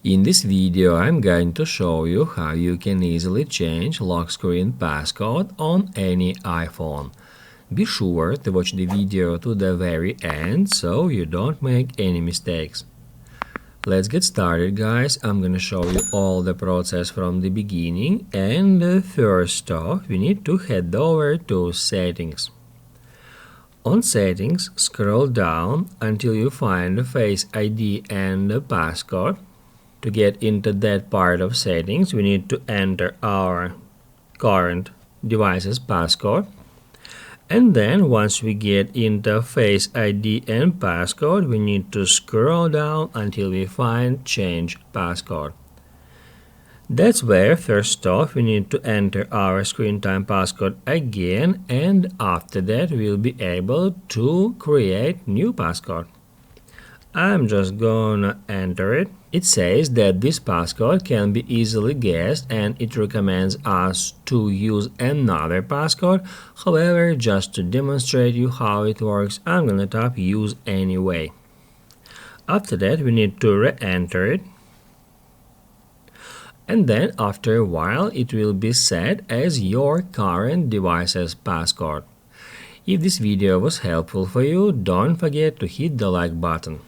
In this video, I'm going to show you how you can easily change lock screen passcode on any iPhone. Be sure to watch the video to the very end so you don't make any mistakes. Let's get started, guys. I'm gonna show you all the process from the beginning, and first off we need to head over to Settings. On Settings, scroll down until you find the Face ID and the passcode. To get into that part of settings, we need to enter our current device's passcode. And then once we get into Face ID and passcode, we need to scroll down until we find Change Passcode. That's where first off we need to enter our screen time passcode again, and after that we'll be able to create new passcode. I'm just gonna enter it. It says that this passcode can be easily guessed and it recommends us to use another passcode. However, just to demonstrate you how it works, I'm gonna tap Use Anyway. After that, we need to re-enter it. And then after a while, it will be set as your current device's passcode. If this video was helpful for you, don't forget to hit the like button.